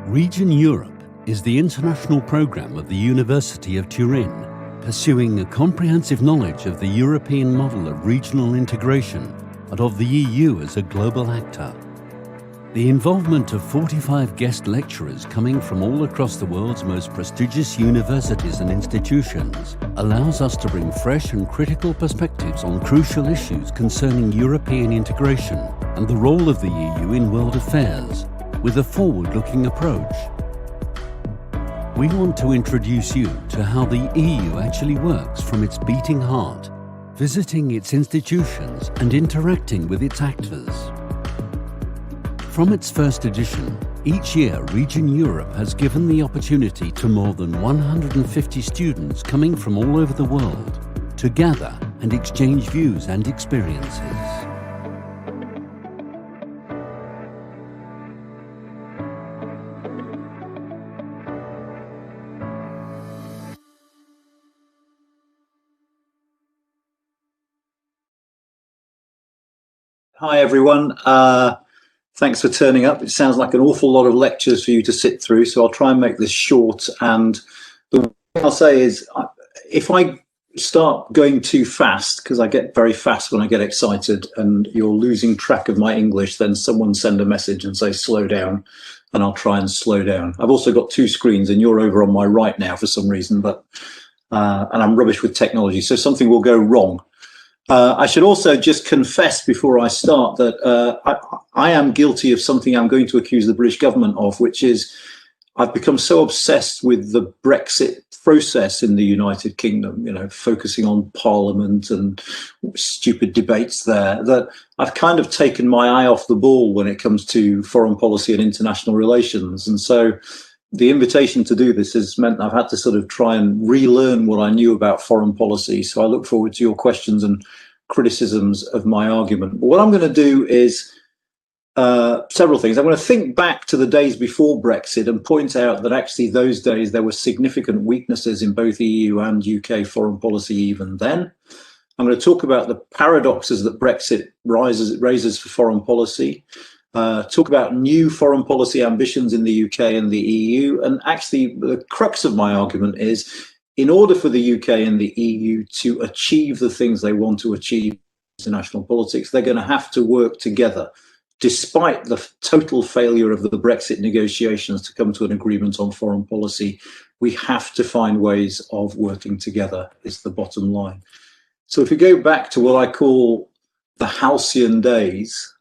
Region Europe is the international programme of the University of Turin, pursuing a comprehensive knowledge of the European model of regional integration and of the EU as a global actor. The involvement of 45 guest lecturers coming from all across the world's most prestigious universities and institutions allows us to bring fresh and critical perspectives on crucial issues concerning European integration and the role of the EU in world affairs, with a forward-looking approach. We want to introduce you to how the EU actually works from its beating heart, visiting its institutions and interacting with its actors. From its first edition, each year Region Europe has given the opportunity to more than 150 students coming from all over the world to gather and exchange views and experiences. Hi everyone, thanks for turning up. It sounds like an awful lot of lectures for you to sit through, so I'll try and make this short. And the thing I'll say is, if I start going too fast, because I get very fast when I get excited and you're losing track of my English, then someone send a message and say slow down, and I'll try and slow down. I've also got two screens and you're over on my right now for some reason, but and I'm rubbish with technology, so something will go wrong. I should also just confess before I start that I am guilty of something I'm going to accuse the British government of, which is I've become so obsessed with the Brexit process in the United Kingdom, you know, focusing on Parliament and stupid debates there, that I've kind of taken my eye off the ball when it comes to foreign policy and international relations. And so the invitation to do this has meant I've had to sort of try and relearn what I knew about foreign policy. So I look forward to your questions and criticisms of my argument. But what I'm going to do is several things. I'm going to think back to the days before Brexit and point out that actually those days there were significant weaknesses in both EU and UK foreign policy even then. I'm going to talk about the paradoxes that Brexit raises for foreign policy. Talk about new foreign policy ambitions in the UK and the EU. And actually, the crux of my argument is, in order for the UK and the EU to achieve the things they want to achieve in international politics, they're going to have to work together, despite the total failure of the Brexit negotiations to come to an agreement on foreign policy. We have to find ways of working together, is the bottom line. So if we go back to what I call the halcyon days,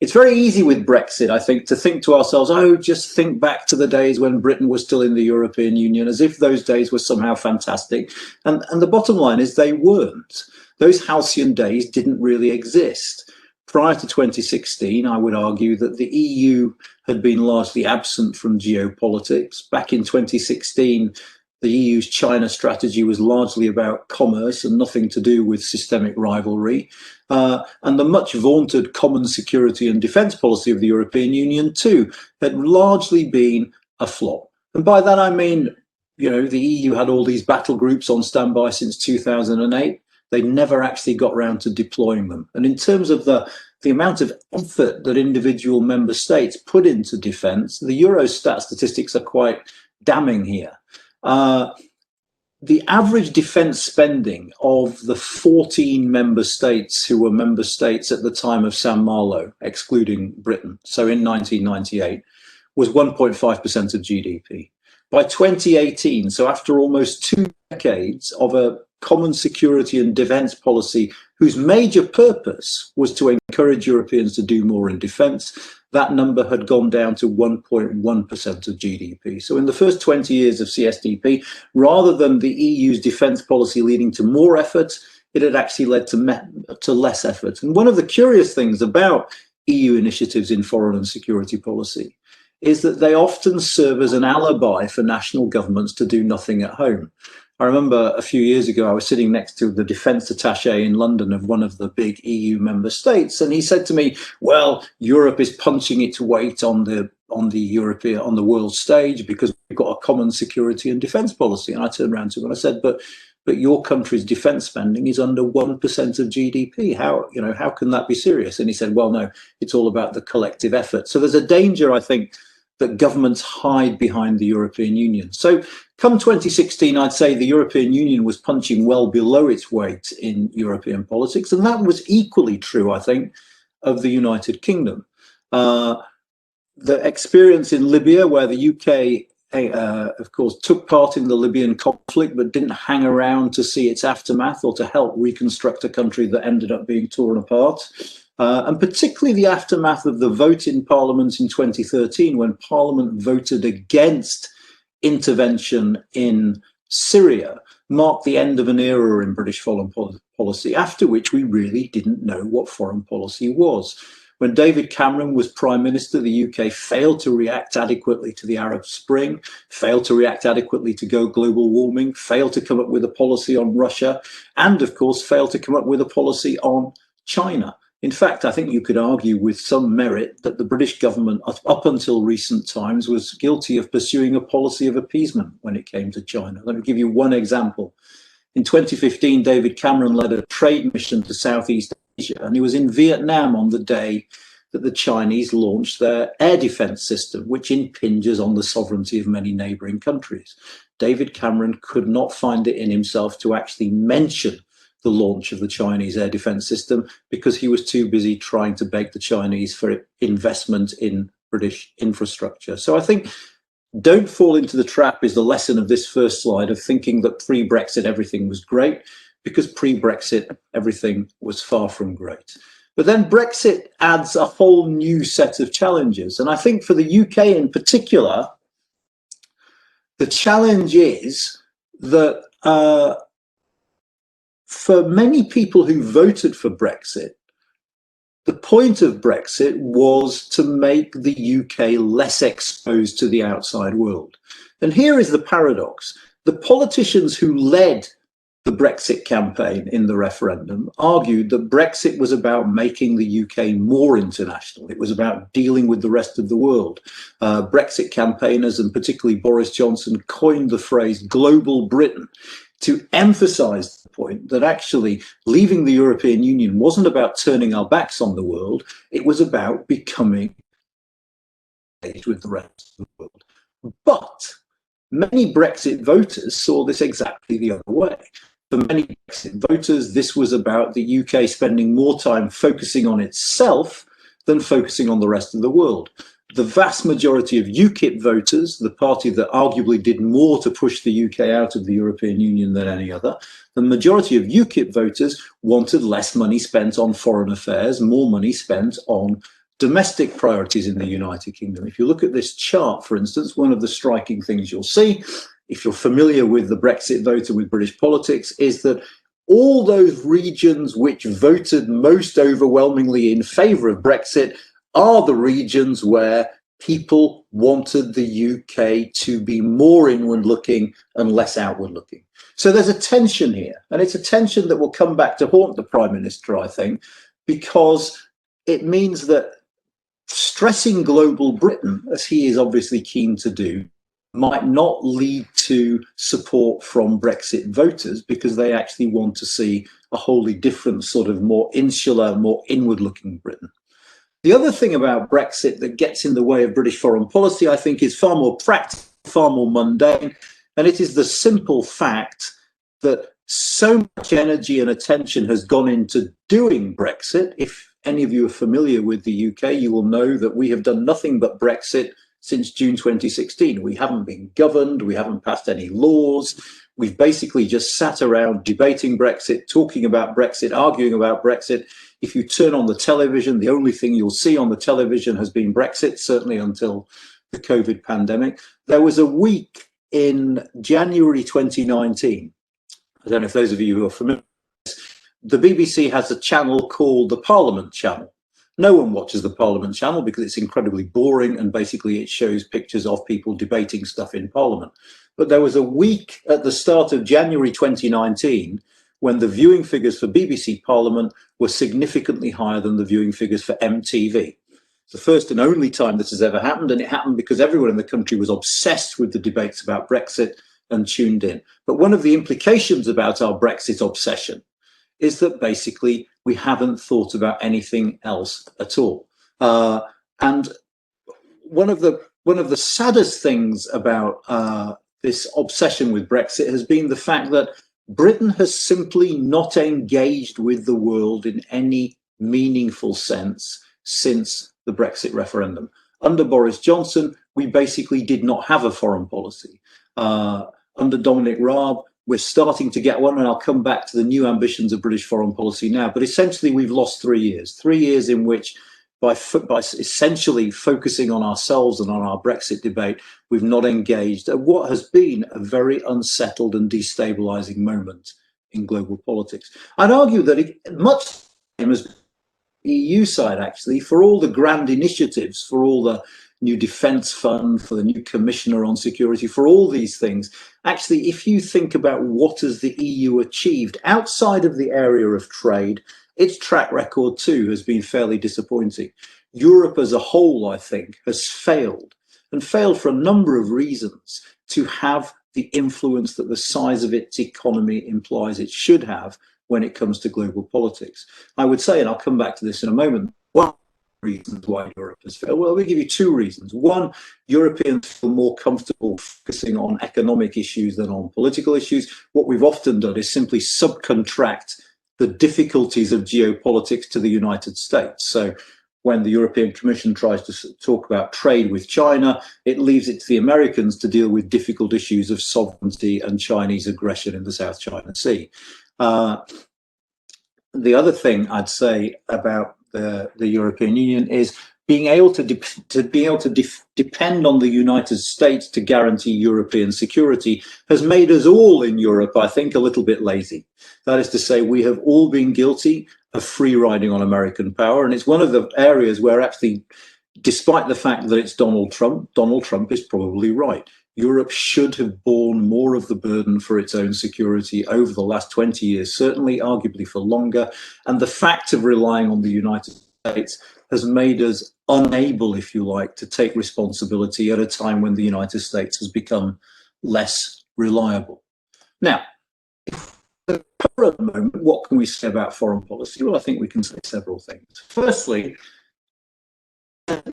it's very easy with Brexit, I think, to think to ourselves, oh, just think back to the days when Britain was still in the European Union, as if those days were somehow fantastic. And the bottom line is they weren't. Those halcyon days didn't really exist. Prior to 2016, I would argue that the EU had been largely absent from geopolitics. Back in 2016, the EU's China strategy was largely about commerce and nothing to do with systemic rivalry. And the much vaunted common security and defence policy of the European Union, too, had largely been a flop. And by that, I mean, you know, the EU had all these battle groups on standby since 2008. They never actually got around to deploying them. And in terms of the amount of effort that individual member states put into defence, the Eurostat statistics are quite damning here. The average defence spending of the 14 member states who were member states at the time of San Malo, excluding Britain, so in 1998, was 1.5% of GDP. By 2018, so after almost 2 decades of a common security and defence policy whose major purpose was to encourage Europeans to do more in defence, that number had gone down to 1.1% of GDP. So in the first 20 years of CSDP, rather than the EU's defence policy leading to more effort, it had actually led to less effort. And one of the curious things about EU initiatives in foreign and security policy is that they often serve as an alibi for national governments to do nothing at home. I remember a few years ago, I was sitting next to the defence attaché in London of one of the big EU member states, and he said to me, well, Europe is punching its weight on the world stage because we've got a common security and defence policy. And I turned around to him and I said, but your country's defence spending is under 1% of GDP. How can that be serious? And he said, well, no, it's all about the collective effort. So there's a danger, I think, that governments hide behind the European Union. So come 2016, I'd say the European Union was punching well below its weight in European politics, and that was equally true, I think, of the United Kingdom. The experience in Libya, where the UK, of course, took part in the Libyan conflict, but didn't hang around to see its aftermath or to help reconstruct a country that ended up being torn apart. And particularly the aftermath of the vote in Parliament in 2013, when Parliament voted against intervention in Syria, marked the end of an era in British foreign policy, after which we really didn't know what foreign policy was. When David Cameron was Prime Minister, the UK failed to react adequately to the Arab Spring, failed to react adequately to global warming, failed to come up with a policy on Russia, and of course, failed to come up with a policy on China. In fact, I think you could argue with some merit that the British government, up until recent times, was guilty of pursuing a policy of appeasement when it came to China. Let me give you one example. In 2015, David Cameron led a trade mission to Southeast Asia, and he was in Vietnam on the day that the Chinese launched their air defense system, which impinges on the sovereignty of many neighboring countries. David Cameron could not find it in himself to actually mention the launch of the Chinese air defense system because he was too busy trying to beg the Chinese for investment in British infrastructure. So I think don't fall into the trap is the lesson of this first slide of thinking that pre-Brexit everything was great, because pre-Brexit everything was far from great. But then Brexit adds a whole new set of challenges. And I think for the UK in particular, the challenge is that for many people who voted for Brexit, the point of Brexit was to make the UK less exposed to the outside world. And here is the paradox. The politicians who led the Brexit campaign in the referendum argued that Brexit was about making the UK more international. It was about dealing with the rest of the world. Brexit campaigners, and particularly Boris Johnson, coined the phrase global Britain to emphasize the point that actually leaving the European Union wasn't about turning our backs on the world, it was about becoming with the rest of the world. But many Brexit voters saw this exactly the other way. For many Brexit voters, this was about the UK spending more time focusing on itself than focusing on the rest of the world. The vast majority of UKIP voters, the party that arguably did more to push the UK out of the European Union than any other, the majority of UKIP voters wanted less money spent on foreign affairs, more money spent on domestic priorities in the United Kingdom. If you look at this chart, for instance, one of the striking things you'll see, if you're familiar with the Brexit voter with British politics, is that all those regions which voted most overwhelmingly in favour of Brexit are the regions where people wanted the UK to be more inward looking and less outward looking. So there's a tension here, and it's a tension that will come back to haunt the Prime Minister, I think, because it means that stressing global Britain, as he is obviously keen to do, might not lead to support from Brexit voters because they actually want to see a wholly different sort of more insular, more inward looking Britain. The other thing about Brexit that gets in the way of British foreign policy, I think, is far more practical, far more mundane, and it is the simple fact that so much energy and attention has gone into doing Brexit. If any of you are familiar with the UK, you will know that we have done nothing but Brexit since June 2016. We haven't been governed, we haven't passed any laws, we've basically just sat around debating Brexit, talking about Brexit, arguing about Brexit. If you turn on the television, the only thing you'll see on the television has been Brexit, certainly until the COVID pandemic. There was a week in January 2019, I don't know if those of you who are familiar, the BBC has a channel called the Parliament Channel. No one watches the Parliament Channel because it's incredibly boring and basically it shows pictures of people debating stuff in Parliament. But there was a week at the start of January 2019 when the viewing figures for BBC Parliament were significantly higher than the viewing figures for MTV. It's the first and only time this has ever happened, and it happened because everyone in the country was obsessed with the debates about Brexit and tuned in. But one of the implications about our Brexit obsession is that basically we haven't thought about anything else at all. And one of the one of the saddest things about this obsession with Brexit has been the fact that Britain has simply not engaged with the world in any meaningful sense since the Brexit referendum. Under Boris Johnson, we basically did not have a foreign policy. Under Dominic Raab, we're starting to get one, and I'll come back to the new ambitions of British foreign policy now. But essentially, we've lost 3 years. 3 years in which, by essentially focusing on ourselves and on our Brexit debate, we've not engaged at what has been a very unsettled and destabilising moment in global politics. I'd argue that much as the EU side, actually, for all the grand initiatives, for all the new defence fund, for the new commissioner on security, for all these things, actually, if you think about what has the EU achieved outside of the area of trade, its track record too has been fairly disappointing. Europe as a whole, I think, has failed, and failed for a number of reasons, to have the influence that the size of its economy implies it should have when it comes to global politics. I would say, and I'll come back to this in a moment, one reasons why Europe has failed. Well, we give you two reasons. One, Europeans feel more comfortable focusing on economic issues than on political issues. What we've often done is simply subcontract the difficulties of geopolitics to the United States. So when the European Commission tries to talk about trade with China, it leaves it to the Americans to deal with difficult issues of sovereignty and Chinese aggression in the South China Sea. The other thing I'd say about the European Union is being able to depend on the United States to guarantee European security has made us all in Europe, I think, a little bit lazy. That is to say, we have all been guilty of free riding on American power, and it's one of the areas where actually, despite the fact that it's Donald Trump is probably right. Europe should have borne more of the burden for its own security over the last 20 years, certainly, arguably for longer. And the fact of relying on the United States has made us unable, if you like, to take responsibility at a time when the United States has become less reliable. Now, at the current moment, what can we say about foreign policy? Well, I think we can say several things. Firstly,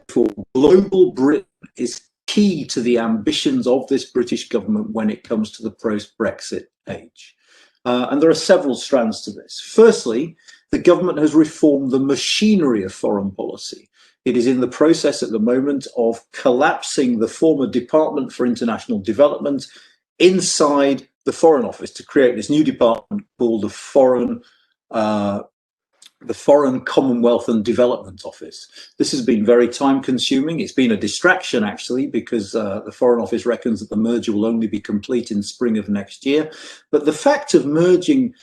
for global Britain is key to the ambitions of this British government when it comes to the post-Brexit age. And there are several strands to this. Firstly, the government has reformed the machinery of foreign policy. It is in the process at the moment of collapsing the former Department for International Development inside the Foreign Office to create this new department called the Foreign Commonwealth and Development Office. This has been very time consuming. It's been a distraction, actually, because the Foreign Office reckons that the merger will only be complete in spring of next year. But the fact of merging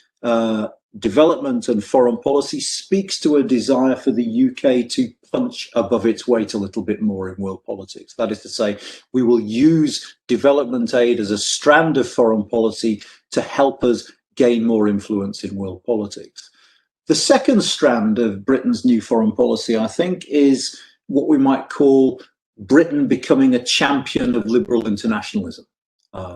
development and foreign policy speaks to a desire for the UK to punch above its weight a little bit more in world politics. That is to say, we will use development aid as a strand of foreign policy to help us gain more influence in world politics. The second strand of Britain's new foreign policy, I think, is what we might call Britain becoming a champion of liberal internationalism.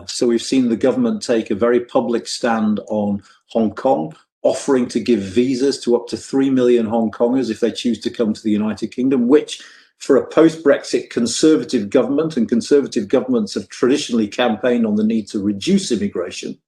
So we've seen the government take a very public stand on Hong Kong, offering to give visas to up to 3 million Hong Kongers if they choose to come to the United Kingdom, which for a post-Brexit conservative government, and conservative governments have traditionally campaigned on the need to reduce immigration,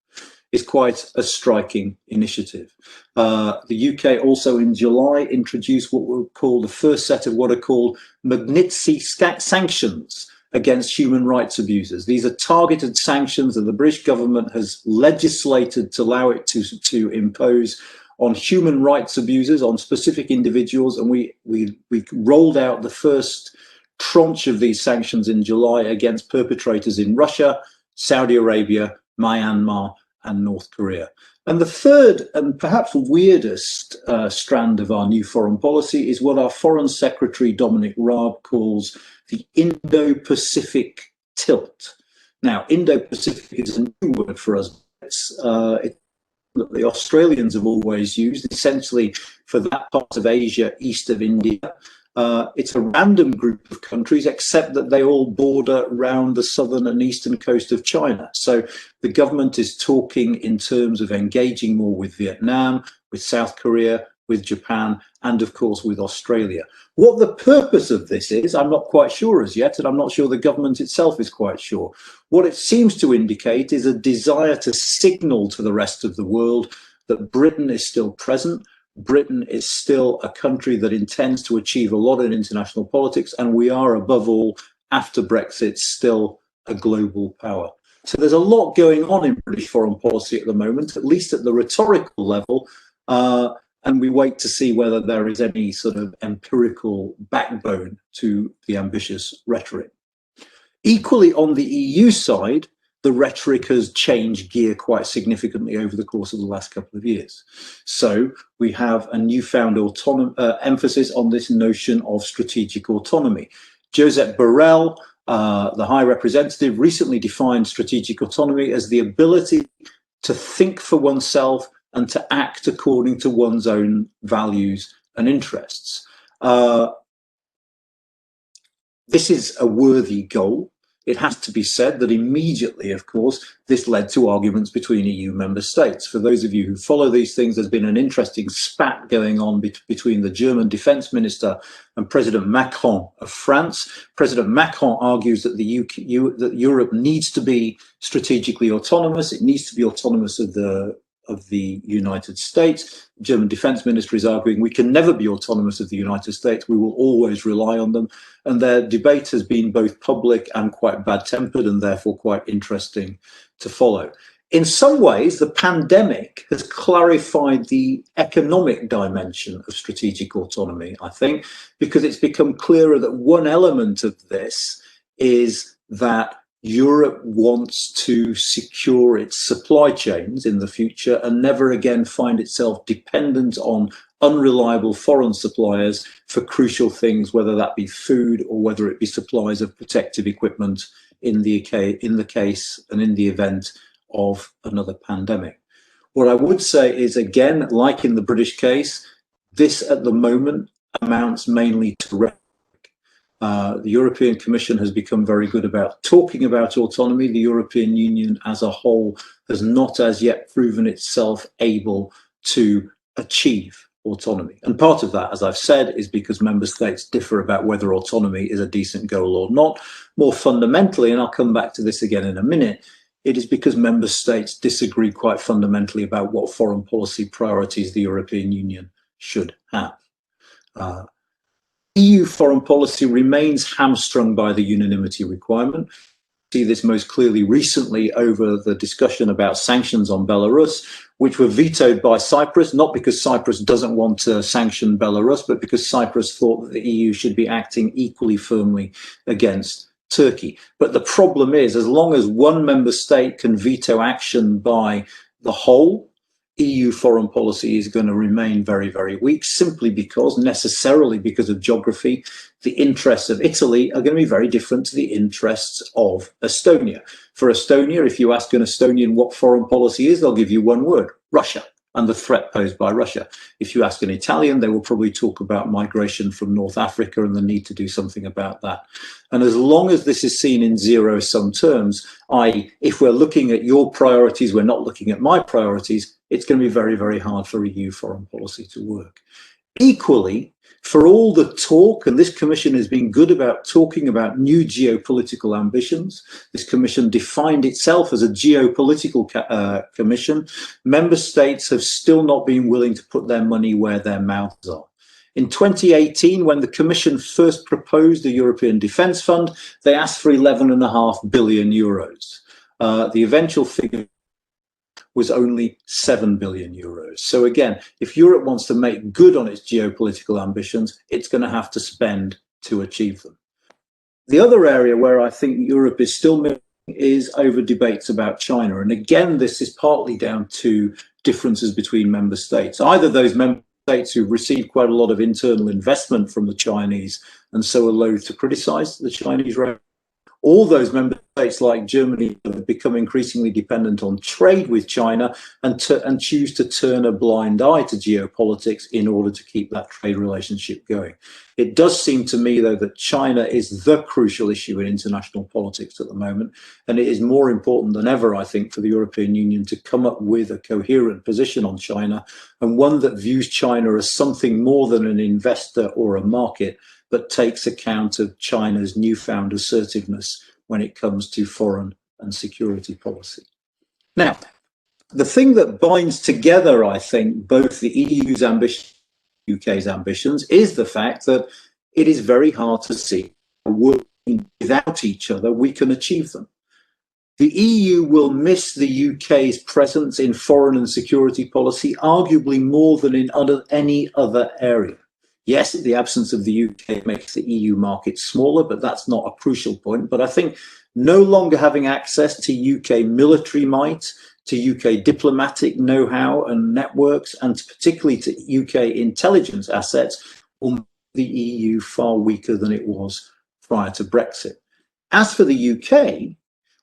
is quite a striking initiative. The UK also in July introduced what we'll call the first set of what are called Magnitsky sanctions against human rights abusers. These are targeted sanctions that the British government has legislated to allow it to impose on human rights abusers, on specific individuals, and we rolled out the first tranche of these sanctions in July against perpetrators in Russia, Saudi Arabia, Myanmar, and North Korea. And the third and perhaps weirdest strand of our new foreign policy is what our Foreign Secretary Dominic Raab calls the Indo-Pacific tilt. Now, Indo-Pacific is a new word for us. It's that the Australians have always used, essentially for that part of Asia east of India. It's a random group of countries, except that they all border around the southern and eastern coast of China. So the government is talking in terms of engaging more with Vietnam, with South Korea, with Japan, and of course with Australia. What the purpose of this is, I'm not quite sure as yet, and I'm not sure the government itself is quite sure. What it seems to indicate is a desire to signal to the rest of the world that Britain is still present. Britain is still a country that intends to achieve a lot in international politics, and we are, above all, after Brexit, still a global power. So there's a lot going on in British foreign policy at the moment, at least at the rhetorical level, and we wait to see whether there is any sort of empirical backbone to the ambitious rhetoric. Equally, on the EU side, the rhetoric has changed gear quite significantly over the course of the last couple of years. So we have a newfound emphasis on this notion of strategic autonomy. Josep Borrell, the High Representative, recently defined strategic autonomy as the ability to think for oneself and to act according to one's own values and interests. This is a worthy goal. It has to be said that immediately, of course, this led to arguments between EU member states. For those of you who follow these things, there's been an interesting spat going on between the German defense minister and President Macron of France. President Macron argues that that Europe needs to be strategically autonomous. It needs to be autonomous of the United States. The German defense minister is arguing we can never be autonomous of the United States. We will always rely on them. And their debate has been both public and quite bad-tempered, and therefore quite interesting to follow. In some ways, the pandemic has clarified the economic dimension of strategic autonomy, I think, because it's become clearer that one element of this is that Europe wants to secure its supply chains in the future and never again find itself dependent on unreliable foreign suppliers for crucial things, whether that be food or whether it be supplies of protective equipment in the case and in the event of another pandemic. What I would say is, again, like in the British case, this at the moment amounts mainly to rhetoric. The European Commission has become very good about talking about autonomy. The European Union as a whole has not as yet proven itself able to achieve autonomy. And part of that, as I've said, is because member states differ about whether autonomy is a decent goal or not. More fundamentally, and I'll come back to this again in a minute, it is because member states disagree quite fundamentally about what foreign policy priorities the European Union should have. EU foreign policy remains hamstrung by the unanimity requirement. We see this most clearly recently over the discussion about sanctions on Belarus, which were vetoed by Cyprus, not because Cyprus doesn't want to sanction Belarus, but because Cyprus thought that the EU should be acting equally firmly against Turkey. But the problem is, as long as one member state can veto action by the whole, EU foreign policy is going to remain very, very weak, simply because, necessarily because of geography, the interests of Italy are going to be very different to the interests of Estonia. For Estonia, if you ask an Estonian what foreign policy is, they'll give you one word: Russia, and the threat posed by Russia. If you ask an Italian, they will probably talk about migration from North Africa and the need to do something about that. And as long as this is seen in zero-sum terms, i.e., if we're looking at your priorities, we're not looking at my priorities, it's going to be very, very hard for EU foreign policy to work. Equally, for all the talk, and this commission has been good about talking about new geopolitical ambitions, this commission defined itself as a geopolitical commission, member states have still not been willing to put their money where their mouths are. In 2018, when the Commission first proposed the European Defence Fund, they asked for 11.5 billion euros. The eventual figure was only 7 billion euros. So again, if Europe wants to make good on its geopolitical ambitions, it's going to have to spend to achieve them. The other area where I think Europe is still moving is over debates about China. And again, this is partly down to differences between member states. Either those member states who've received quite a lot of internal investment from the Chinese and so are loath to criticize the Chinese, or those member states like Germany have become increasingly dependent on trade with China and choose to turn a blind eye to geopolitics in order to keep that trade relationship going. It does seem to me, though, that China is the crucial issue in international politics at the moment, and it is more important than ever, I think, for the European Union to come up with a coherent position on China, and one that views China as something more than an investor or a market, but takes account of China's newfound assertiveness when it comes to foreign and security policy. Now, the thing that binds together, I think, both the EU's ambition and the UK's ambitions is the fact that it is very hard to see how working without each other we can achieve them. The EU will miss the UK's presence in foreign and security policy arguably more than in any other area. Yes, the absence of the UK makes the EU market smaller, but that's not a crucial point. But I think no longer having access to UK military might, to UK diplomatic know-how and networks, and particularly to UK intelligence assets, will make the EU far weaker than it was prior to Brexit. As for the UK,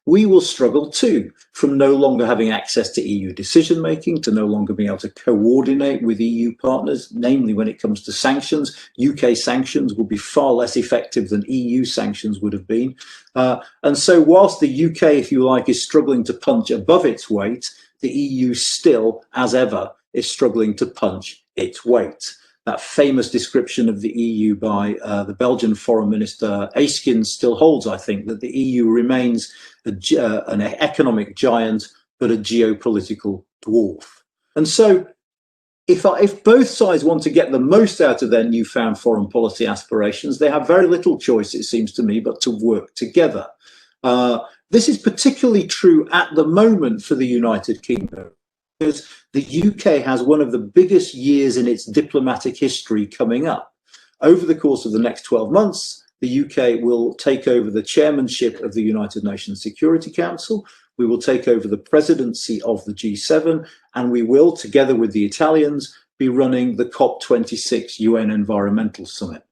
we will struggle too, from no longer having access to EU decision-making to no longer being able to coordinate with EU partners, namely when it comes to sanctions. UK sanctions will be far less effective than EU sanctions would have been. And so whilst the UK, if you like, is struggling to punch above its weight, the EU still, as ever, is struggling to punch its weight. That famous description of the EU by the Belgian Foreign Minister Ayskens still holds, I think, that the EU remains an economic giant, but a geopolitical dwarf. And so if both sides want to get the most out of their newfound foreign policy aspirations, they have very little choice, it seems to me, but to work together. This is particularly true at the moment for the United Kingdom, because the UK has one of the biggest years in its diplomatic history coming up. Over the course of the next 12 months, the UK will take over the chairmanship of the United Nations Security Council. We will take over the presidency of the G7, and we will, together with the Italians, be running the COP26 UN Environmental Summit.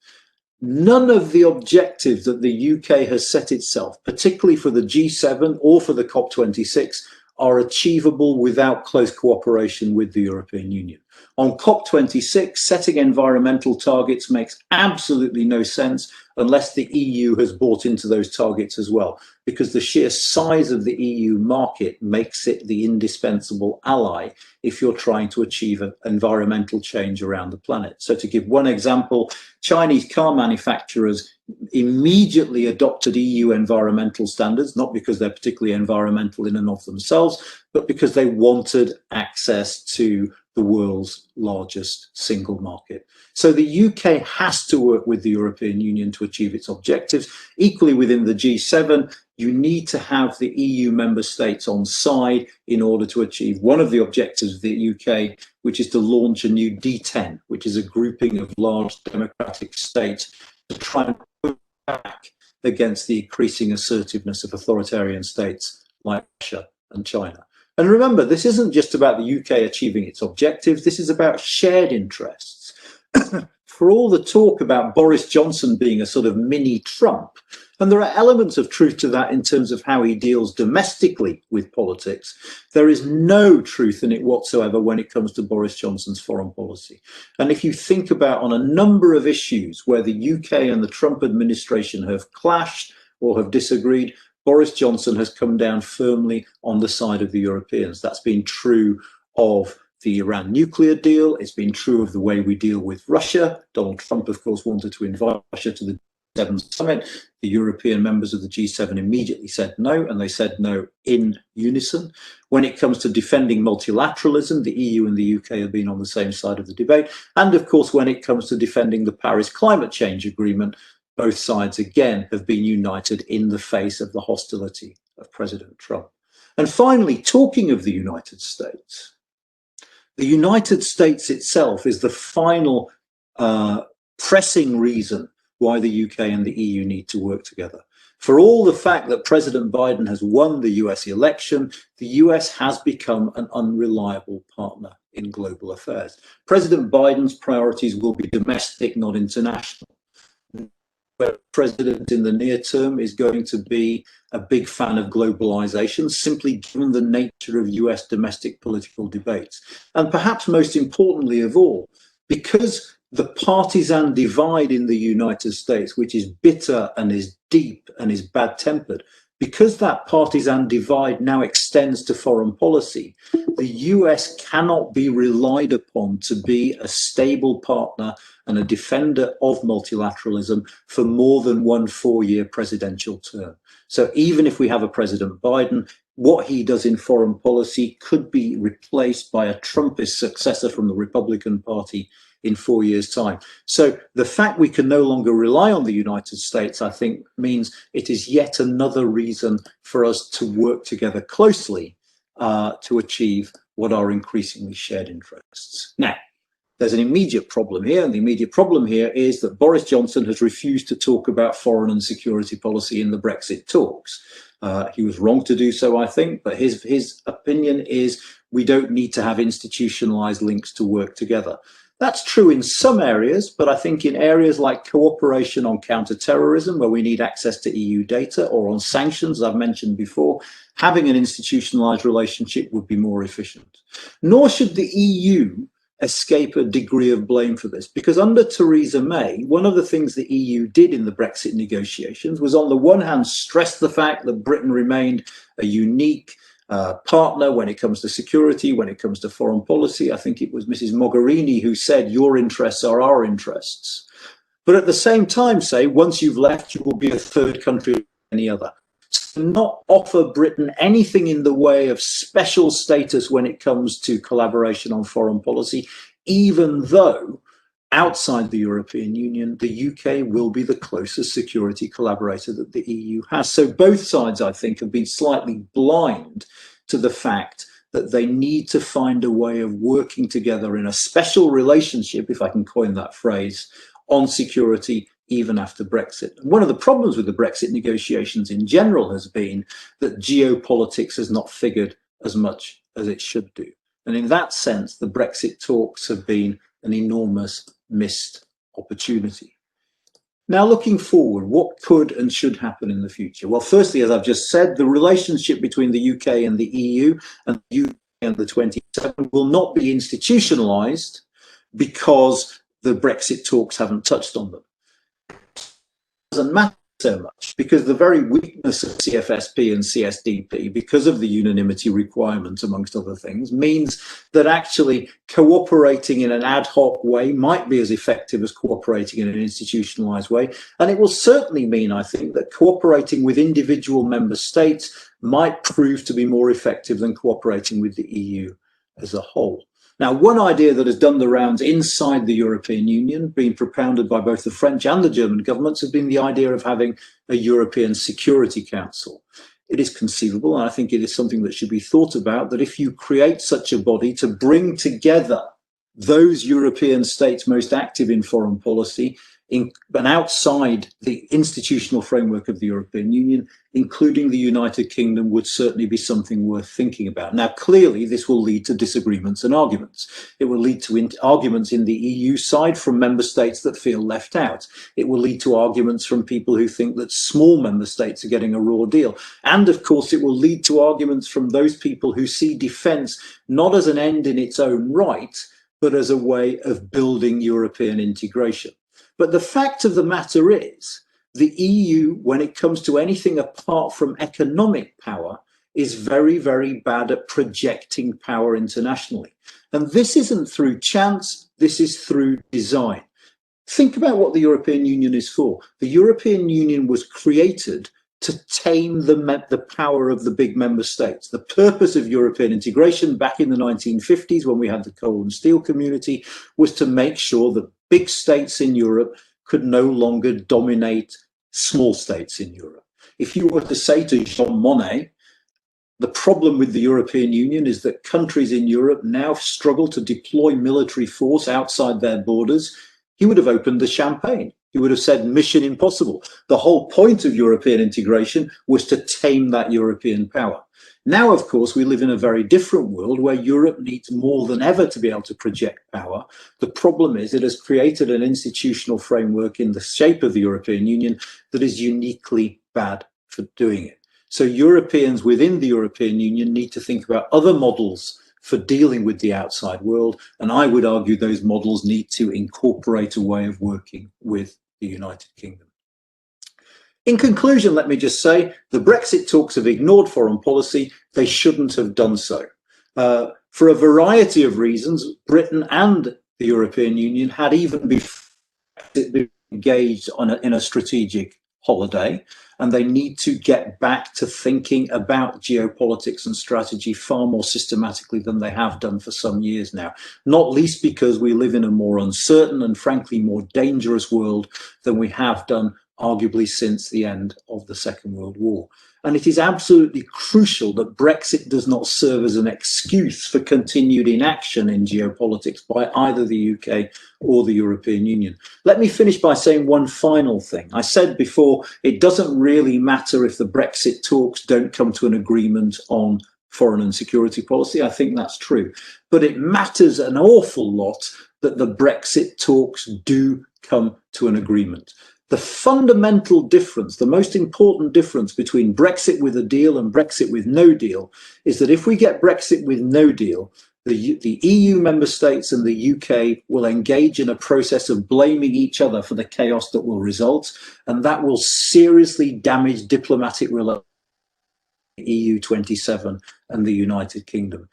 None of the objectives that the UK has set itself, particularly for the G7 or for the COP26, are achievable without close cooperation with the European Union. On COP26, setting environmental targets makes absolutely no sense unless the EU has bought into those targets as well, because the sheer size of the EU market makes it the indispensable ally if you're trying to achieve an environmental change around the planet. So to give one example, Chinese car manufacturers immediately adopted EU environmental standards, not because they're particularly environmental in and of themselves, but because they wanted access to the world's largest single market. So the UK has to work with the European Union to achieve its objectives. Equally within the G7, you need to have the EU member states on side in order to achieve one of the objectives of the UK, which is to launch a new D10, which is a grouping of large democratic states to try and push back against the increasing assertiveness of authoritarian states like Russia and China. And remember, this isn't just about the UK achieving its objectives, this is about shared interests. For all the talk about Boris Johnson being a sort of mini Trump, and there are elements of truth to that in terms of how he deals domestically with politics, there is no truth in it whatsoever when it comes to Boris Johnson's foreign policy. And if you think about on a number of issues where the UK and the Trump administration have clashed or have disagreed, Boris Johnson has come down firmly on the side of the Europeans. That's been true of the Iran nuclear deal. It's been true of the way we deal with Russia. Donald Trump, of course, wanted to invite Russia to the G7 summit. The European members of the G7 immediately said no, and they said no in unison. When it comes to defending multilateralism, the EU and the UK have been on the same side of the debate. And of course, when it comes to defending the Paris Climate Change Agreement, both sides again have been united in the face of the hostility of President Trump. And finally, talking of the United States itself is the final pressing reason why the UK and the EU need to work together. For all the fact that President Biden has won the US election, the US has become an unreliable partner in global affairs. President Biden's priorities will be domestic, not international. where the president in the near term is going to be a big fan of globalization, simply given the nature of US domestic political debates. And perhaps most importantly of all, because the partisan divide in the United States, which is bitter and is deep and is bad-tempered, because that partisan divide now extends to foreign policy, the US cannot be relied upon to be a stable partner and a defender of multilateralism for more than one 4-year presidential term. So even if we have a President Biden, what he does in foreign policy could be replaced by a Trumpist successor from the Republican Party in 4 years' time. So the fact we can no longer rely on the United States, I think, means it is yet another reason for us to work together closely to achieve what are increasingly shared interests. Now, there's an immediate problem here, and the immediate problem here is that Boris Johnson has refused to talk about foreign and security policy in the Brexit talks. He was wrong to do so, I think, but his opinion is we don't need to have institutionalized links to work together. That's true in some areas, but I think in areas like cooperation on counterterrorism, where we need access to EU data, or on sanctions, as I've mentioned before, having an institutionalized relationship would be more efficient. Nor should the EU escape a degree of blame for this, because under Theresa May, one of the things the EU did in the Brexit negotiations was, on the one hand, stress the fact that Britain remained a unique partner when it comes to security, when it comes to foreign policy. I think it was Mrs. Mogherini who said, your interests are our interests. But at the same time say, once you've left, you will be a third country like any other. So not offer Britain anything in the way of special status when it comes to collaboration on foreign policy, even though outside the European Union, the UK will be the closest security collaborator that the EU has. So both sides, I think, have been slightly blind to the fact that they need to find a way of working together in a special relationship, if I can coin that phrase, on security even after Brexit. And one of the problems with the Brexit negotiations in general has been that geopolitics has not figured as much as it should do. And in that sense, the Brexit talks have been an enormous missed opportunity. Now, looking forward, what could and should happen in the future? Well, firstly, as I've just said, the relationship between the UK and the EU and the UK and the 27 will not be institutionalized because the Brexit talks haven't touched on them. It doesn't matter so much, because the very weakness of CFSP and CSDP, because of the unanimity requirement, amongst other things, means that actually cooperating in an ad hoc way might be as effective as cooperating in an institutionalized way. And it will certainly mean, I think, that cooperating with individual member states might prove to be more effective than cooperating with the EU as a whole. Now, one idea that has done the rounds inside the European Union, being propounded by both the French and the German governments, has been the idea of having a European Security Council. It is conceivable, and I think it is something that should be thought about, that if you create such a body to bring together those European states most active in foreign policy, and outside the institutional framework of the European Union, including the United Kingdom, would certainly be something worth thinking about. Now, clearly, this will lead to disagreements and arguments. It will lead to arguments in the EU side from member states that feel left out. It will lead to arguments from people who think that small member states are getting a raw deal. And of course, it will lead to arguments from those people who see defence not as an end in its own right, but as a way of building European integration. But the fact of the matter is, the EU, when it comes to anything apart from economic power, is very, very bad at projecting power internationally. And this isn't through chance, this is through design. Think about what the European Union is for. The European Union was created to tame the power of the big member states. The purpose of European integration back in the 1950s, when we had the coal and steel community, was to make sure that big states in Europe could no longer dominate small states in Europe. If you were to say to Jean Monnet, the problem with the European Union is that countries in Europe now struggle to deploy military force outside their borders, he would have opened the champagne. He would have said, mission impossible. The whole point of European integration was to tame that European power. Now, of course, we live in a very different world where Europe needs more than ever to be able to project power. The problem is it has created an institutional framework in the shape of the European Union that is uniquely bad for doing it. So Europeans within the European Union need to think about other models for dealing with the outside world. And I would argue those models need to incorporate a way of working with the United Kingdom. In conclusion, let me just say the Brexit talks have ignored foreign policy. They shouldn't have done so. For a variety of reasons, Britain and the European Union had even been engaged in a strategic holiday, and they need to get back to thinking about geopolitics and strategy far more systematically than they have done for some years now, not least because we live in a more uncertain and frankly more dangerous world than we have done arguably since the end of the Second World War. And it is absolutely crucial that Brexit does not serve as an excuse for continued inaction in geopolitics by either the UK or the European Union. Let me finish by saying one final thing. I said before, it doesn't really matter if the Brexit talks don't come to an agreement on foreign and security policy. I think that's true. But it matters an awful lot that the Brexit talks do come to an agreement. The fundamental difference, the most important difference between Brexit with a deal and Brexit with no deal is that if we get Brexit with no deal, the EU member states and the UK will engage in a process of blaming each other for the chaos that will result, and that will seriously damage diplomatic relations with the EU 27 and the United Kingdom.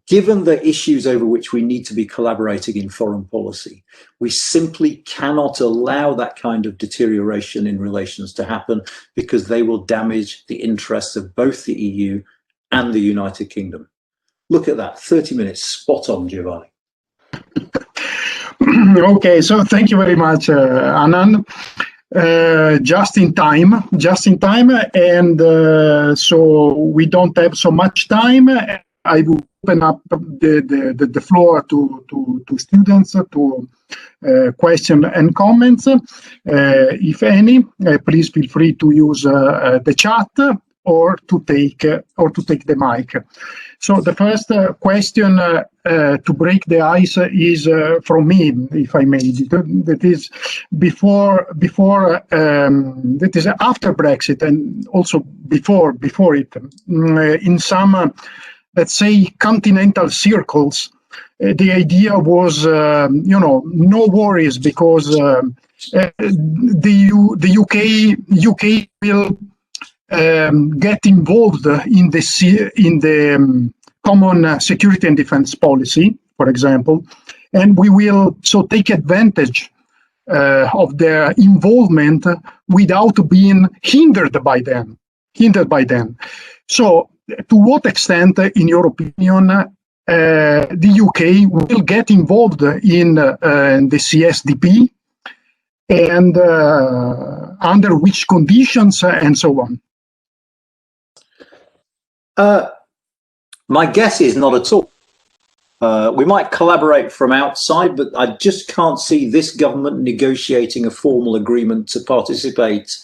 Given the issues over which we need to be collaborating in foreign policy, we simply cannot allow that kind of deterioration in relations to happen because they will damage the interests of both the EU and the United Kingdom. Look at that, 30 minutes, spot on, Giovanni. Okay, so thank you very much, Anand. Just in time, and so we don't have so much time. I will open up the floor to students, to questions and comments. If any, please feel free to use the chat or to take the mic. So the first question to break the ice is from me, if I may. That is that is after Brexit and also before it. In some let's say continental circles, the idea was, no worries because the UK will get involved in the common security and defense policy, for example, and we will so take advantage of their involvement without being hindered by them. So, to what extent, in your opinion, the UK will get involved in the CSDP, and under which conditions, and so on? My guess is not at all. We might collaborate from outside, but I just can't see this government negotiating a formal agreement to participate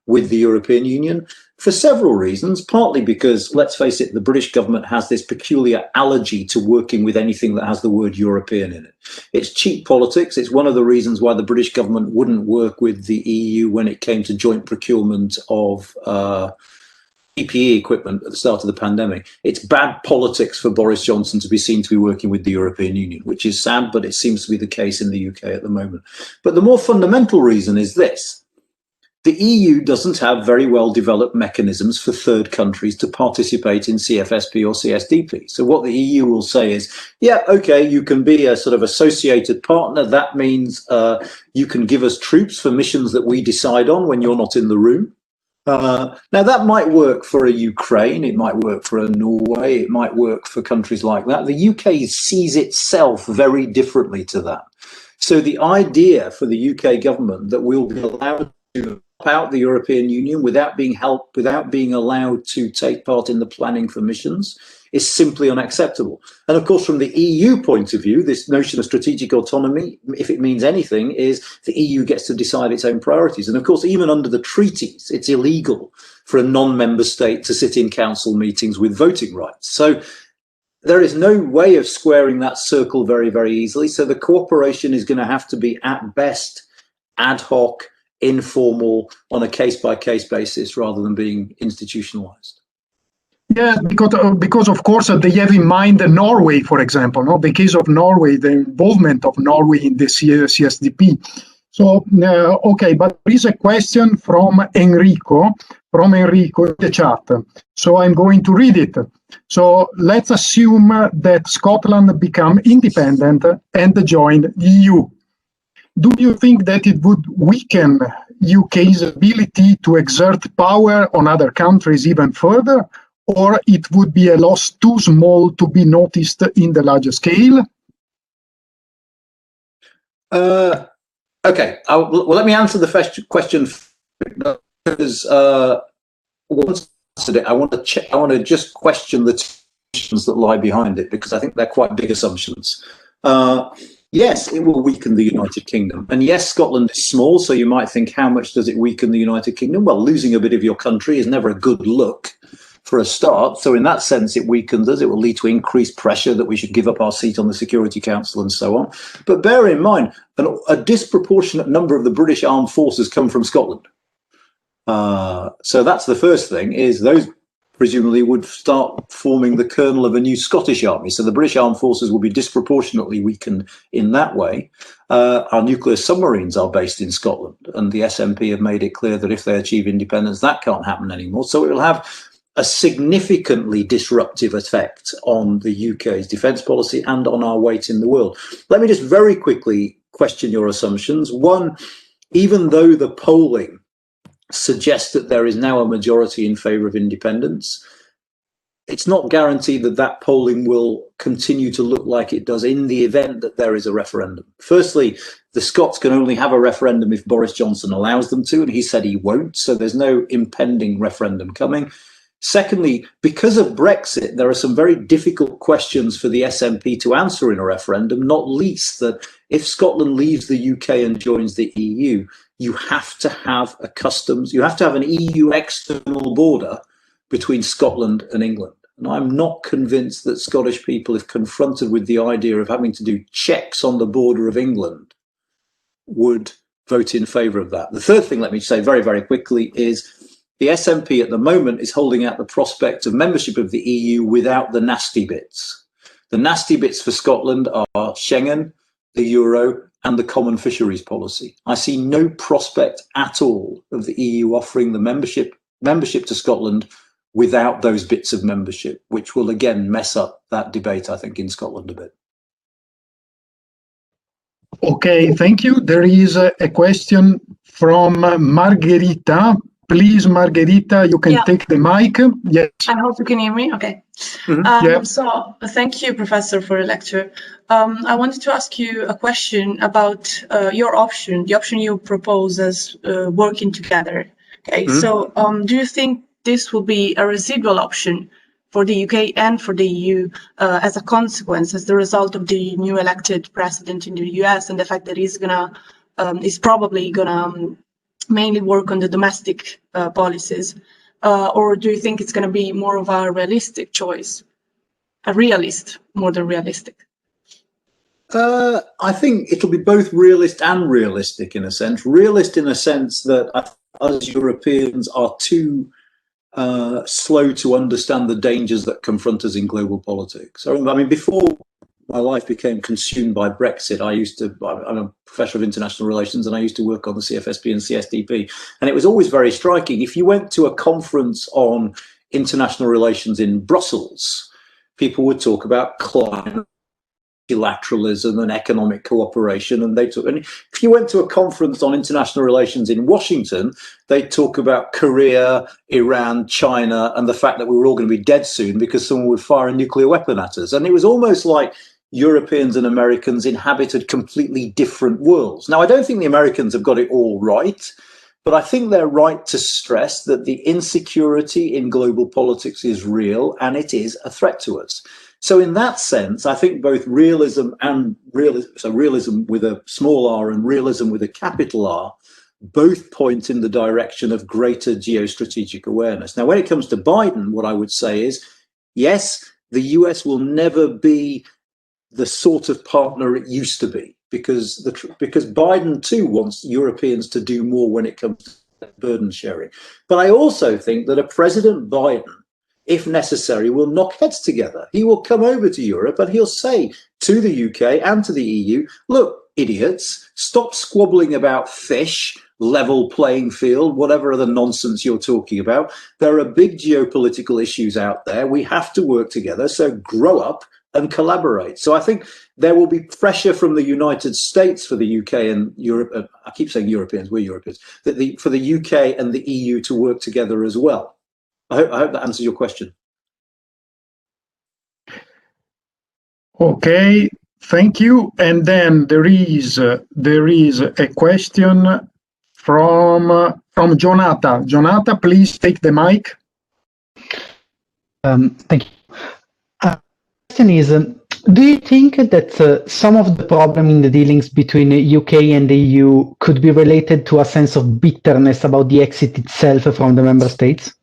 with the European Union for several reasons, partly because, let's face it, the British government has this peculiar allergy to working with anything that has the word European in it. It's cheap politics. It's one of the reasons why the British government wouldn't work with the EU when it came to joint procurement of PPE equipment at the start of the pandemic. It's bad politics for Boris Johnson to be seen to be working with the European Union, which is sad, but it seems to be the case in the UK at the moment. But the more fundamental reason is this. The EU doesn't have very well developed mechanisms for third countries to participate in CFSP or CSDP. So what the EU will say is, yeah, okay, you can be a sort of associated partner. That means you can give us troops for missions that we decide on when you're not in the room. Now, that might work for a Ukraine, it might work for a Norway, it might work for countries like that. The UK sees itself very differently to that. So the idea for the UK government that we'll be allowed to out the European Union without being helped, without being allowed to take part in the planning for missions, is simply unacceptable. And of course, from the EU point of view, this notion of strategic autonomy, if it means anything, is the EU gets to decide its own priorities. And of course, even under the treaties, it's illegal for a non-member state to sit in council meetings with voting rights. So there is no way of squaring that circle very, very easily. So the cooperation is going to have to be, at best, ad hoc, informal, on a case-by-case basis, rather than being institutionalized. Yeah, because of course they have in mind Norway, for example, no? The case of Norway, the involvement of Norway in the CSDP. So, okay, but there is a question from Enrico in the chat. So I'm going to read it. So let's assume that Scotland become independent and join the EU. Do you think that it would weaken UK's ability to exert power on other countries even further, or it would be a loss too small to be noticed in the larger scale? Okay, well, let me answer the question because once I answered it, I want to just question the assumptions that lie behind it, because I think they're quite big assumptions. Yes, it will weaken the United Kingdom. And yes, Scotland is small, so you might think, how much does it weaken the United Kingdom? Well, losing a bit of your country is never a good look for a start. So in that sense, it weakens us. It will lead to increased pressure that we should give up our seat on the Security Council and so on. But bear in mind, a disproportionate number of the British armed forces come from Scotland. So that's the first thing, is those presumably would start forming the kernel of a new Scottish army. So the British armed forces will be disproportionately weakened in that way. Our nuclear submarines are based in Scotland, and the SNP have made it clear that if they achieve independence, that can't happen anymore. So it will have a significantly disruptive effect on the UK's defence policy and on our weight in the world. Let me just very quickly question your assumptions. One, even though the polling suggests that there is now a majority in favour of independence, it's not guaranteed that that polling will continue to look like it does in the event that there is a referendum. Firstly, the Scots can only have a referendum if Boris Johnson allows them to, and he said he won't, so there's no impending referendum coming. Secondly, because of Brexit, there are some very difficult questions for the SNP to answer in a referendum, not least that if Scotland leaves the UK and joins the EU, you have to have you have to have an EU external border between Scotland and England. And I'm not convinced that Scottish people, if confronted with the idea of having to do checks on the border of England, would vote in favour of that. The third thing, let me say very, very quickly, is the SNP at the moment is holding out the prospect of membership of the EU without the nasty bits. The nasty bits for Scotland are Schengen, the euro, and the common fisheries policy. I see no prospect at all of the EU offering the membership to Scotland without those bits of membership, which will again mess up that debate, I think, in Scotland a bit. Okay, thank you. There is a question from Margherita. Please, Margherita, you can take the mic. Yes. I hope you can hear me. Okay. So thank you, Professor, for the lecture. I wanted to ask you a question about your option, the option you propose as working together. Okay. So do you think this will be a residual option for the UK and for the EU as a consequence, as the result of the new elected president in the US and the fact that he's probably gonna mainly work on the domestic policies, or do you think it's going to be more of a realistic choice, a realist more than realistic? I think it'll be both realist and realistic in a sense. Realist in a sense that us Europeans are too slow to understand the dangers that confront us in global politics. So, I mean, before my life became consumed by Brexit, I'm a professor of international relations, and I used to work on the CFSP and CSDP. And it was always very striking. If you went to a conference on international relations in Brussels, people would talk about climate, multilateralism and economic cooperation. And if you went to a conference on international relations in Washington, they'd talk about Korea, Iran, China, and the fact that we were all going to be dead soon because someone would fire a nuclear weapon at us. And it was almost like Europeans and Americans inhabited completely different worlds. Now, I don't think the Americans have got it all right, But I think they're right to stress that the insecurity in global politics is real and it is a threat to us. So in that sense, I think both realism and realism with a small r and realism with a capital R, both point in the direction of greater geostrategic awareness. Now, when it comes to Biden, what I would say is, yes, the US will never be the sort of partner it used to be, because Biden too wants Europeans to do more when it comes to burden sharing. But I also think that a President Biden, if necessary, will knock heads together. He will come over to Europe and he'll say to the UK and to the EU, look, idiots, stop squabbling about fish, level playing field, whatever other nonsense you're talking about. There are big geopolitical issues out there. We have to work together. So grow up and collaborate. So I think there will be pressure from the United States for the UK and Europe. I keep saying Europeans, we're Europeans, for the UK and the EU to work together as well. I hope that answers your question. Okay, thank you. And then there is a question from Jonata. Jonata, please take the mic. Thank you. Question is, do you think that some of the problem in the dealings between the UK and the EU could be related to a sense of bitterness about the exit itself from the member states?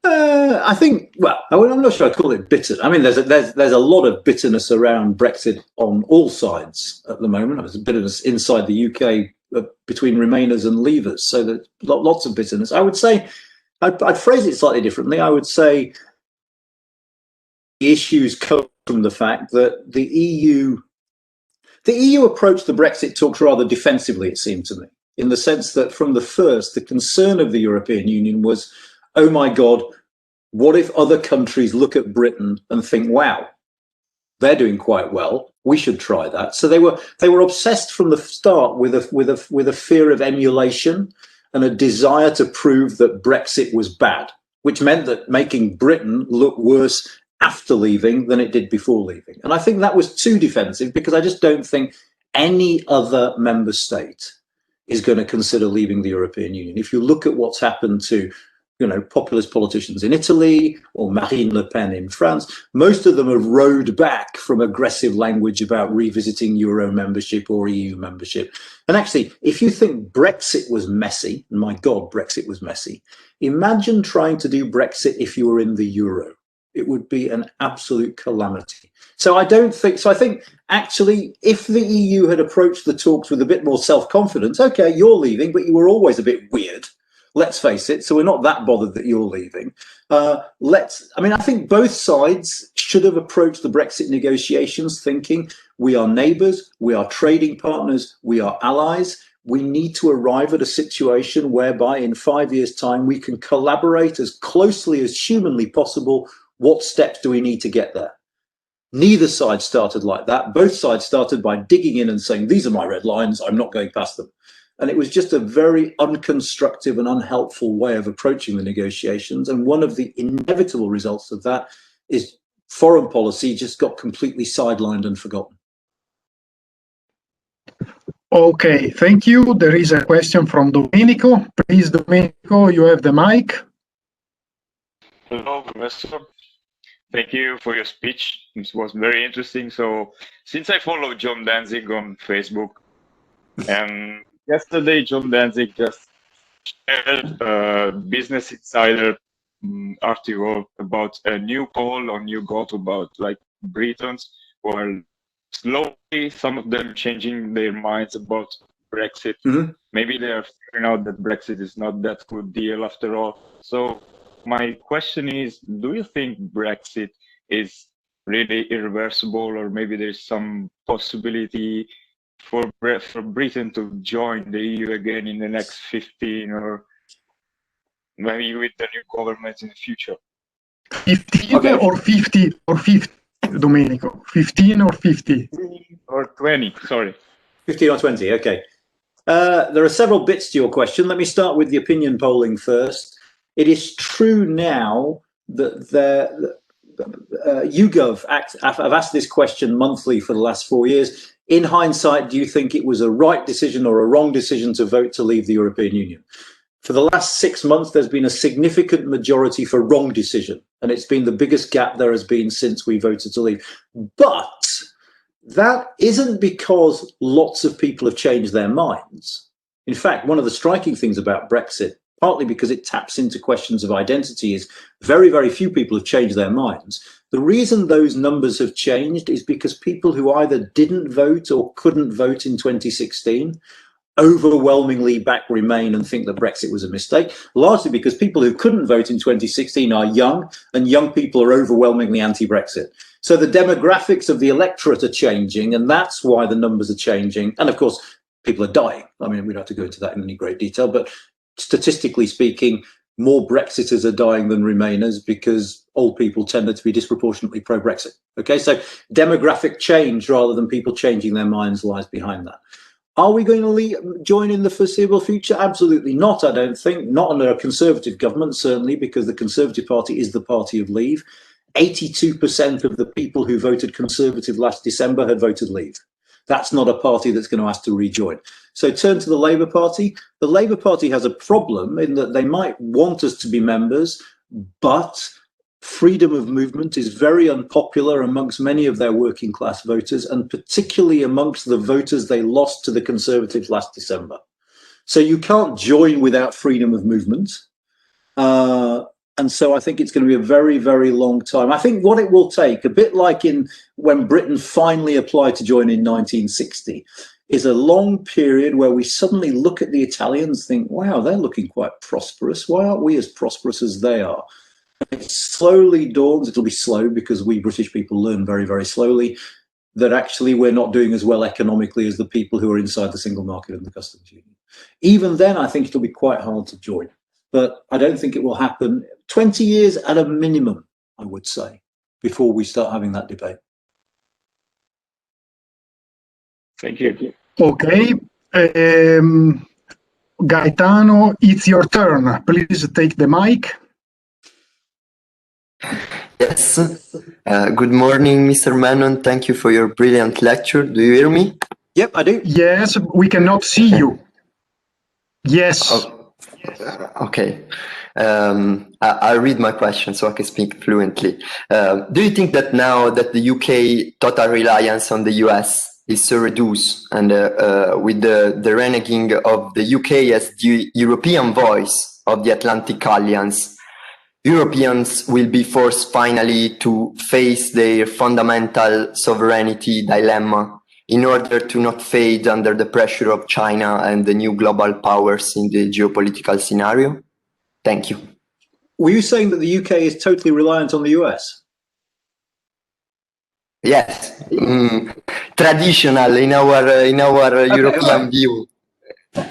I think, well, I'm not sure I'd call it bitter. I mean, there's a lot of bitterness around Brexit on all sides at the moment. There's a bitterness inside the UK between Remainers and Leavers, so there's lots of bitterness. I would say, I'd phrase it slightly differently. I would say the issues come from the fact that the EU approached the Brexit talks rather defensively, it seemed to me, in the sense that from the first, the concern of the European Union was, oh my God, what if other countries look at Britain and think, wow, they're doing quite well, we should try that. So they were obsessed from the start with a fear of emulation and a desire to prove that Brexit was bad, which meant that making Britain look worse after leaving than it did before leaving. And I think that was too defensive, because I just don't think any other member state is going to consider leaving the European Union. If you look at what's happened to, populist politicians in Italy or Marine Le Pen in France, most of them have rowed back from aggressive language about revisiting Euro membership or EU membership. And actually, if you think Brexit was messy, and my God, Brexit was messy, imagine trying to do Brexit if you were in the Euro. It would be an absolute calamity. So I think actually, if the EU had approached the talks with a bit more self-confidence, okay, you're leaving, but you were always a bit weird. Let's face it. So we're not that bothered that you're leaving. I think both sides should have approached the Brexit negotiations thinking we are neighbours, we are trading partners, we are allies. We need to arrive at a situation whereby in 5 years' time, we can collaborate as closely as humanly possible. What steps do we need to get there? Neither side started like that. Both sides started by digging in and saying, these are my red lines, I'm not going past them. And it was just a very unconstructive and unhelpful way of approaching the negotiations. And one of the inevitable results of that is foreign policy just got completely sidelined and forgotten. Okay, thank you. There is a question from Domenico. Please, Domenico, you have the mic. Hello, Professor. Thank you for your speech. It was very interesting. So, since I follow John Danzig on Facebook, and yesterday John Danzig just shared a Business Insider article about a new poll on YouGov about Britons who are slowly, some of them changing their minds about Brexit. Mm-hmm. Maybe they are figuring out that Brexit is not that good deal after all. So my question is, do you think Brexit is really irreversible, or maybe there's some possibility for Britain to join the EU again in the next 15, or maybe with the new government in the future? 15 okay. or 50 or 50, Domenico? 15 or 50? 15 or 20, sorry. 15 or 20, okay. There are several bits to your question. Let me start with the opinion polling first. It is true now that YouGov, I've asked this question monthly for the last 4 years. in hindsight, do you think it was a right decision or a wrong decision to vote to leave the European Union? For the last 6 months, there's been a significant majority for wrong decision, and it's been the biggest gap there has been since we voted to leave. But that isn't because lots of people have changed their minds. In fact, one of the striking things about Brexit, partly because it taps into questions of identity, is very, very few people have changed their minds. The reason those numbers have changed is because people who either didn't vote or couldn't vote in 2016 overwhelmingly back Remain and think that Brexit was a mistake, largely because people who couldn't vote in 2016 are young, and young people are overwhelmingly anti-Brexit. So the demographics of the electorate are changing, and that's why the numbers are changing. And of course, people are dying. I mean, we don't have to go into that in any great detail, but statistically speaking, more Brexiters are dying than Remainers because old people tended to be disproportionately pro-Brexit. Okay, so demographic change rather than people changing their minds lies behind that. Are we going to join in the foreseeable future? Absolutely not, I don't think. Not under a Conservative government, certainly, because the Conservative Party is the party of leave. 82% of the people who voted Conservative last December had voted leave. That's not a party that's going to ask to rejoin. So turn to the Labour Party. The Labour Party has a problem in that they might want us to be members, but freedom of movement is very unpopular amongst many of their working class voters, and particularly amongst the voters they lost to the Conservatives last December. So you can't join without freedom of movement. And so I think it's going to be a very, very long time. I think what it will take, a bit like when Britain finally applied to join in 1960, is a long period where we suddenly look at the Italians, think, wow, they're looking quite prosperous. Why aren't we as prosperous as they are? It slowly dawns, it'll be slow because we British people learn very, very slowly, that actually we're not doing as well economically as the people who are inside the single market and the customs union. Even then, I think it'll be quite hard to join. But I don't think it will happen. 20 years at a minimum, I would say, before we start having that debate. Thank you. Okay. Gaetano, it's your turn. Please take the mic. Yes. Good morning, Mr. Menon. Thank you for your brilliant lecture. Do you hear me? Yep, I do. Yes, we cannot see you. Yes. Oh. Okay. I'll read my question so I can speak fluently. Do you think that now that the UK total reliance on the US is so reduced, and with the reneging of the UK as the European voice of the Atlantic Alliance, Europeans will be forced finally to face their fundamental sovereignty dilemma in order to not fade under the pressure of China and the new global powers in the geopolitical scenario? Thank you. Were you saying that the UK is totally reliant on the US? Yes, traditional in our European view.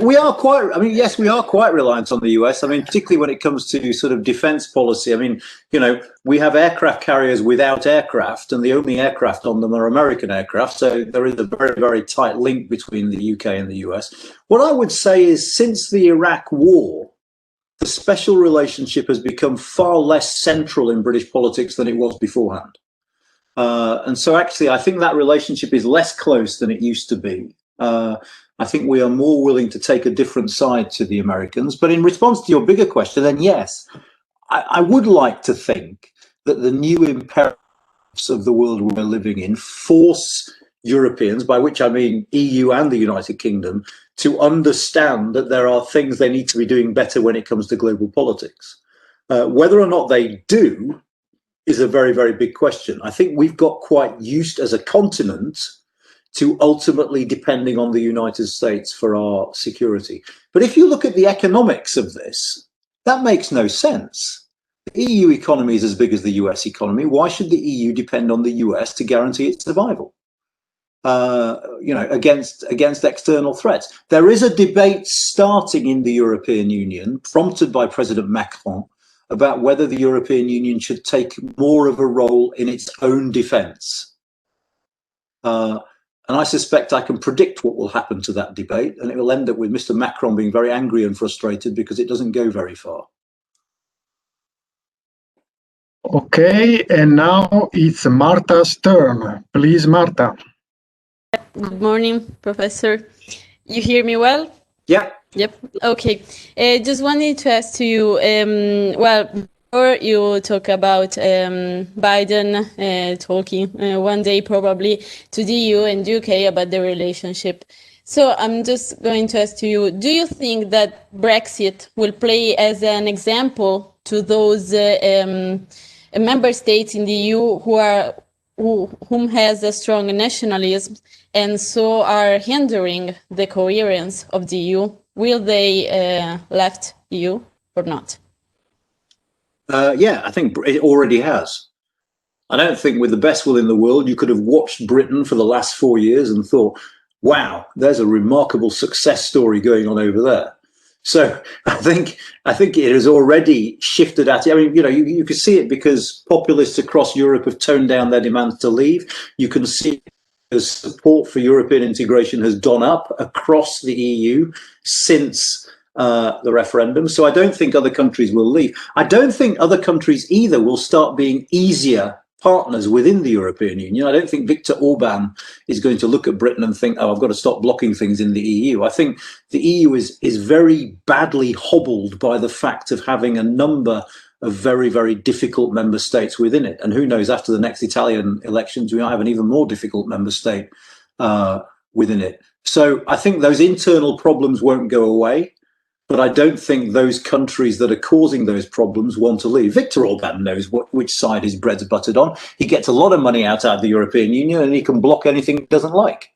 We are quite, I mean, yes, we are quite reliant on the US. I mean, particularly when it comes to sort of defense policy. I mean, you know, we have aircraft carriers without aircraft, and the only aircraft on them are American aircraft. So there is a very, very tight link between the UK and the US. What I would say is, since the Iraq War, the special relationship has become far less central in British politics than it was beforehand. And so actually, I think that relationship is less close than it used to be. I think we are more willing to take a different side to the Americans. But in response to your bigger question, then yes, I would like to think that the new imperatives of the world we're living in force Europeans, by which I mean EU and the United Kingdom, to understand that there are things they need to be doing better when it comes to global politics. Whether or not they do is a very, very big question. I think we've got quite used as a continent to ultimately depending on the United States for our security. But if you look at the economics of this, that makes no sense. The EU economy is as big as the US economy. Why should the EU depend on the US to guarantee its survival? You know, against external threats. There is a debate starting in the European Union, prompted by President Macron, about whether the European Union should take more of a role in its own defense. And I suspect I can predict what will happen to that debate, and it will end up with Mr. Macron being very angry and frustrated because it doesn't go very far. Okay, and now it's Marta's turn. Please, Marta. Good morning, Professor. You hear me well? Yeah. Yep. Okay. Just wanted to ask you, well, before you talk about Biden talking one day probably to the EU and UK about the relationship. So I'm just going to ask you, do you think that Brexit will play as an example to those member states in the EU whom has a strong nationalism and so are hindering the coherence of the EU? Will they left EU or not? Yeah, I think it already has. I don't think with the best will in the world you could have watched Britain for the last 4 years and thought, wow, there's a remarkable success story going on over there. So I think it has already shifted at it. I mean, you can see it because populists across Europe have toned down their demands to leave. You can see as support for European integration has gone up across the EU since the referendum. So I don't think other countries will leave. I don't think other countries either will start being easier partners within the European Union. I don't think Viktor Orban is going to look at Britain and think, oh, I've got to stop blocking things in the EU. I think the EU is very badly hobbled by the fact of having a number of very, very difficult member states within it. And who knows, after the next Italian elections, we might have an even more difficult member state within it. So I think those internal problems won't go away. But I don't think those countries that are causing those problems want to leave. Viktor Orban knows which side his bread's buttered on. He gets a lot of money out of the European Union and he can block anything he doesn't like.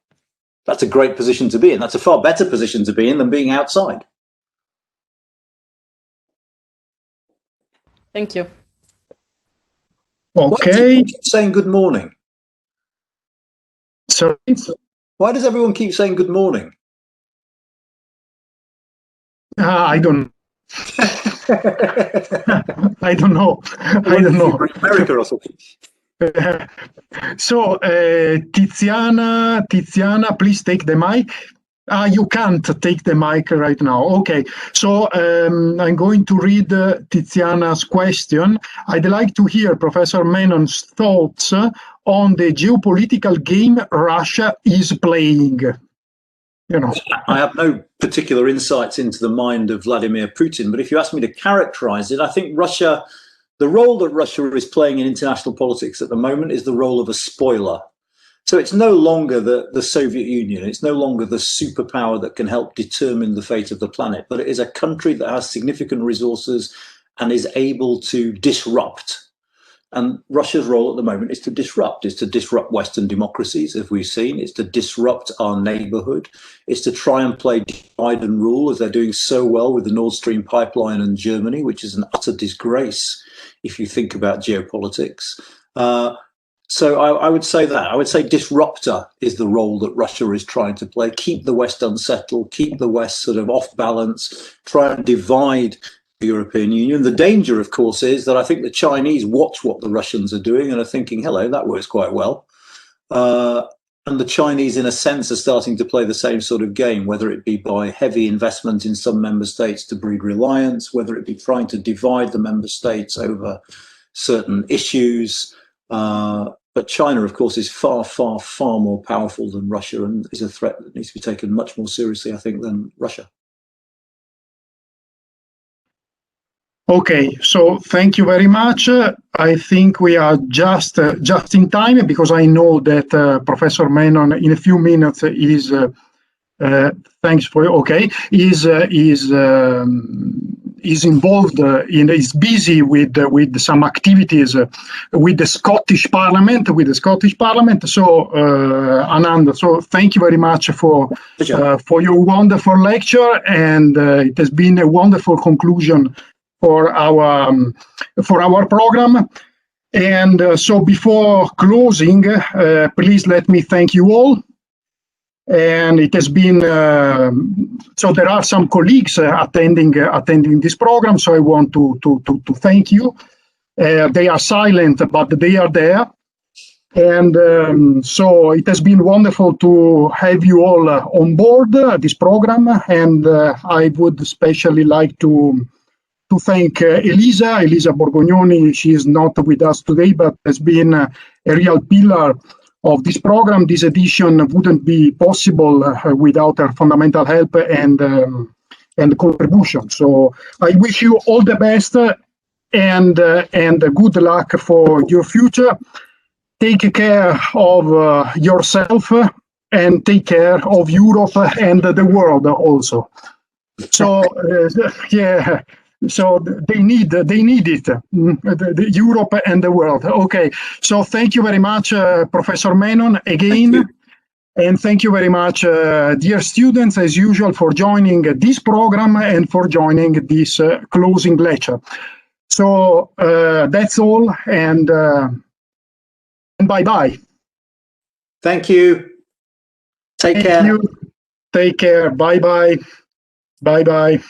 That's a great position to be in. That's a far better position to be in than being outside. Thank you. Okay. Why does everyone keep saying good morning? So, why does everyone keep saying good morning? I don't. I don't know. I don't know. America or something. So, Tiziana, please take the mic. You can't take the mic right now. Okay. So I'm going to read Tiziana's question. I'd like to hear Professor Menon's thoughts on the geopolitical game Russia is playing. I have no particular insights into the mind of Vladimir Putin, but if you ask me to characterize it, I think the role that Russia is playing in international politics at the moment is the role of a spoiler. So it's no longer the Soviet Union, it's no longer the superpower that can help determine the fate of the planet, but it is a country that has significant resources and is able to disrupt. And Russia's role at the moment is to disrupt Western democracies, as we've seen. It's to disrupt our neighborhood. It's to try and play divide and rule, as they're doing so well with the Nord Stream pipeline and Germany, which is an utter disgrace if you think about geopolitics. So I would say that. I would say disruptor is the role that Russia is trying to play. Keep the West unsettled, keep the West sort of off balance, try and divide the European Union. The danger, of course, is that I think the Chinese watch what the Russians are doing and are thinking, hello, that works quite well. And the Chinese, in a sense, are starting to play the same sort of game, whether it be by heavy investment in some member states to breed reliance, whether it be trying to divide the member states over certain issues. But China, of course, is far, far, far more powerful than Russia and is a threat that needs to be taken much more seriously, I think, than Russia. Okay, so thank you very much. I think we are just in time because I know that Professor Menon in a few minutes is thanks for okay is involved is busy with some activities with the Scottish Parliament So Anand, so thank you very much for your wonderful lecture, and it has been a wonderful conclusion for our program. And so before closing, please let me thank you all. And it has been so there are some colleagues attending this program, so I want to thank you. They are silent, but they are there. And so it has been wonderful to have you all on board this program. And I would especially like to thank Elisa Borgognoni. She is not with us today, but has been a real pillar of this program. This edition wouldn't be possible without our fundamental help and contribution. So I wish you all the best and good luck for your future. Take care of yourself and take care of Europe and the world also. So yeah, so they need it, the Europe and the world. Okay, so thank you very much, Professor Menon, again. And thank you very much, dear students, as usual, for joining this program and for joining this closing lecture. So that's all, and bye-bye. Thank you. Take care. Take care. Bye-bye. Bye-bye.